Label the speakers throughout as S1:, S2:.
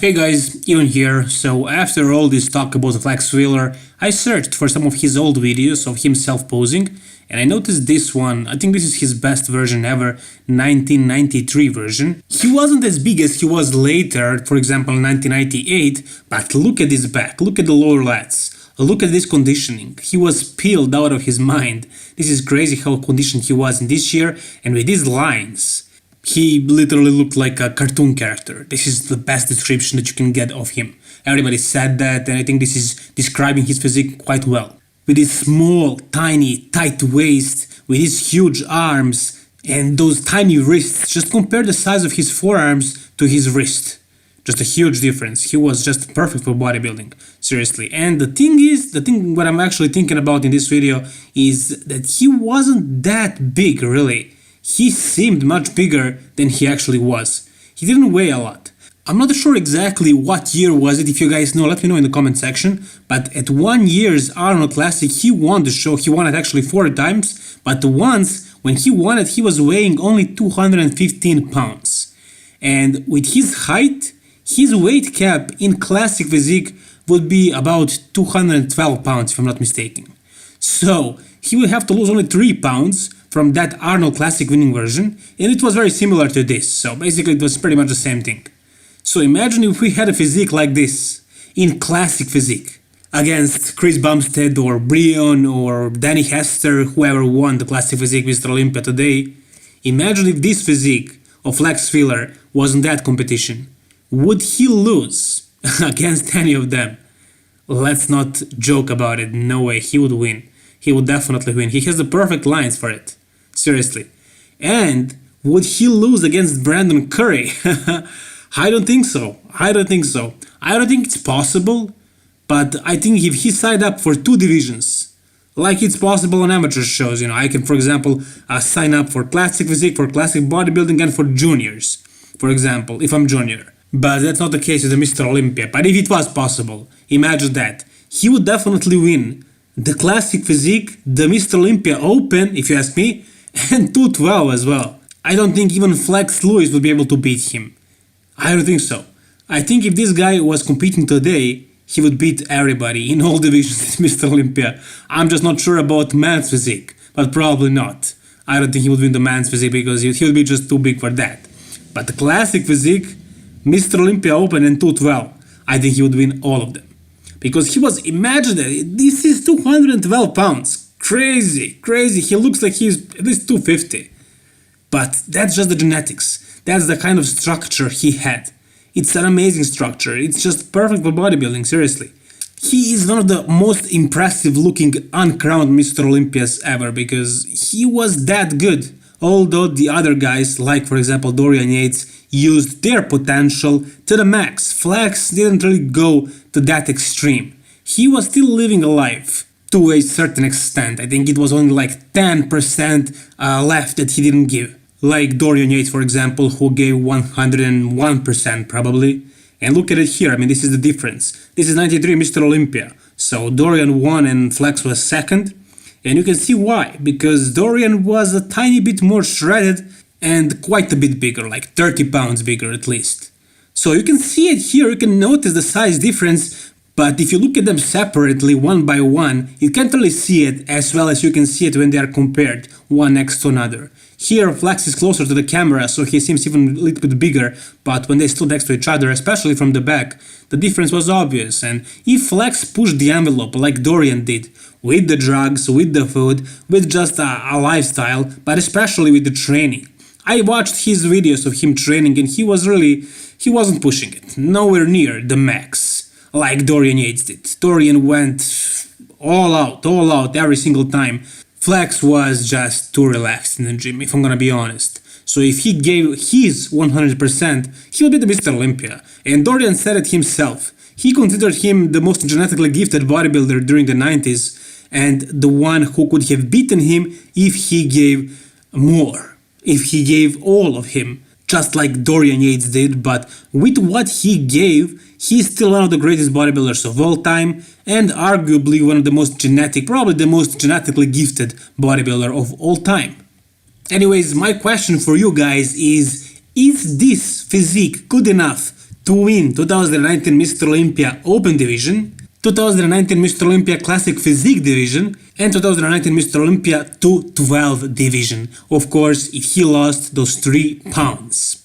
S1: Hey guys, Ivan here. So after all this talk about Flex Wheeler, I searched for some of his old videos of himself posing, and I noticed this one. I think this is his best version ever, 1993 version. He wasn't as big as he was later, for example 1998, but look at his back, look at the lower lats, look at this conditioning. He was peeled out of his mind. This is crazy how conditioned he was in this year, and with these lines. He literally looked like a cartoon character. This is the best description that you can get of him. Everybody said that, and I think this is describing his physique quite well. With his small, tiny, tight waist, with his huge arms, and those tiny wrists. Just compare the size of his forearms to his wrist. Just a huge difference. He was just perfect for bodybuilding. Seriously. And the thing what I'm actually thinking about in this video is that he wasn't that big, really. He seemed much bigger than he actually was. He didn't weigh a lot. I'm not sure exactly what year was it. If you guys know, let me know in the comment section. But at 1 year's Arnold Classic, he won the show. He won it actually 4 times. But once, when he won it, he was weighing only 215 pounds. And with his height, his weight cap in classic physique would be about 212 pounds, if I'm not mistaken. So he would have to lose only 3 pounds from that Arnold Classic winning version, and it was very similar to this, so basically it was pretty much the same thing. So imagine if we had a physique like this, in classic physique, against Chris Bumstead or Brion or Danny Hester, whoever won the classic physique Mr. Olympia today. Imagine if this physique of Flex Wheeler was in that competition. Would he lose against any of them? Let's not joke about it, no way, he would win. He would definitely win. He has the perfect lines for it. Seriously. And would he lose against Brandon Curry? I don't think so. I don't think it's possible, but I think if he signed up for 2 divisions, like it's possible on amateur shows, I can, for example, sign up for classic physique, for classic bodybuilding, and for juniors, for example, if I'm junior. But that's not the case with the Mr. Olympia. But if it was possible, imagine that. He would definitely win the classic physique, the Mr. Olympia Open, if you ask me, and 212 as well. I don't think even Flex Lewis would be able to beat him. I don't think so. I think if this guy was competing today, he would beat everybody in all divisions at Mr. Olympia. I'm just not sure about man's physique, but probably not. I don't think he would win the man's physique because he would be just too big for that. But the classic physique, Mr. Olympia Open and 212, I think he would win all of them. Because he was, imagine that, this is 212 pounds. Crazy. He looks like he's at least 250. But that's just the genetics. That's the kind of structure he had. It's an amazing structure. It's just perfect for bodybuilding, seriously. He is one of the most impressive looking uncrowned Mr. Olympias ever because he was that good. Although the other guys, like for example Dorian Yates, used their potential to the max. Flex didn't really go to that extreme. He was still living a life to a certain extent. I think it was only like 10% left that he didn't give. Like Dorian Yates, for example, who gave 101% probably. And look at it here, I mean, this is the difference. This is 93 Mr. Olympia. So Dorian won and Flex was second. And you can see why, because Dorian was a tiny bit more shredded and quite a bit bigger, like 30 pounds bigger at least. So you can see it here, you can notice the size difference, but if you look at them separately, one by one, you can't really see it as well as you can see it when they are compared, one next to another. Here Flex is closer to the camera, so he seems even a little bit bigger, but when they stood next to each other, especially from the back, the difference was obvious. And if Flex pushed the envelope like Dorian did, with the drugs, with the food, with just a lifestyle, but especially with the training. I watched his videos of him training and he wasn't pushing it, nowhere near the max, like Dorian Yates did. Dorian went all out every single time. Flex was just too relaxed in the gym, if I'm gonna be honest. So if he gave his 100%, he would be the Mr. Olympia. And Dorian said it himself. He considered him the most genetically gifted bodybuilder during the 90s and the one who could have beaten him if he gave more, if he gave all of him, just like Dorian Yates did. But with what he gave, he's still one of the greatest bodybuilders of all time and arguably one of the most genetic, probably the most genetically gifted bodybuilder of all time. Anyways, my question for you guys is this physique good enough to win 2019 Mr. Olympia Open Division, 2019 Mr. Olympia Classic Physique Division, and 2019 Mr. Olympia 212 Division. Of course, if he lost those 3 pounds.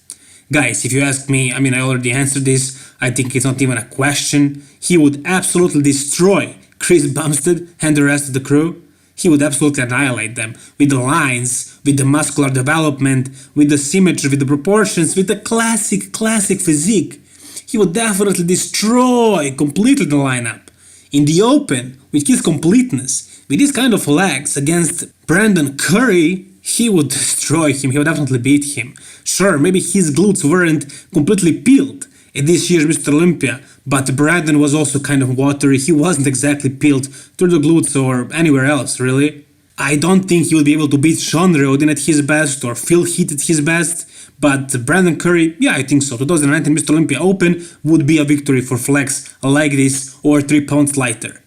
S1: Guys, if you ask me, I mean, I already answered this. I think it's not even a question. He would absolutely destroy Chris Bumstead and the rest of the crew. He would absolutely annihilate them with the lines, with the muscular development, with the symmetry, with the proportions, with the classic physique. He would definitely destroy completely the lineup. In the open, with his completeness, with these kind of legs against Brandon Curry, he would destroy him, he would definitely beat him. Sure, maybe his glutes weren't completely peeled at this year's Mr. Olympia, but Brandon was also kind of watery, he wasn't exactly peeled through the glutes or anywhere else, really. I don't think he will be able to beat Sean Riordan at his best or Phil Heath at his best, but Brandon Curry, yeah, I think so. 2019 Mr. Olympia Open would be a victory for flex like this or 3 pounds lighter.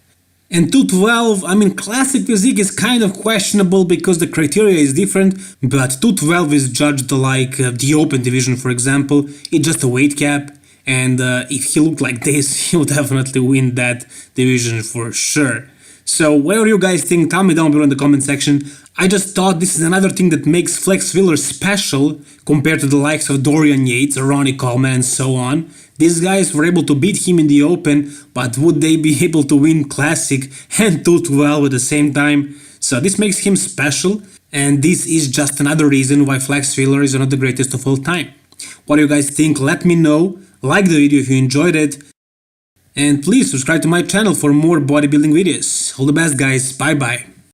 S1: And 212, I mean, classic physique is kind of questionable because the criteria is different, but 212 is judged like the Open division, for example. It's just a weight cap, and if he looked like this, he would definitely win that division for sure. So whatever you guys think, tell me down below in the comment section. I just thought this is another thing that makes Flex Wheeler special compared to the likes of Dorian Yates, Ronnie Coleman and so on. These guys were able to beat him in the Open, but would they be able to win Classic and 212 at the same time? So this makes him special, and this is just another reason why Flex Wheeler is one of the greatest of all time. What do you guys think? Let me know. Like the video if you enjoyed it. And please subscribe to my channel for more bodybuilding videos. All the best guys, bye bye.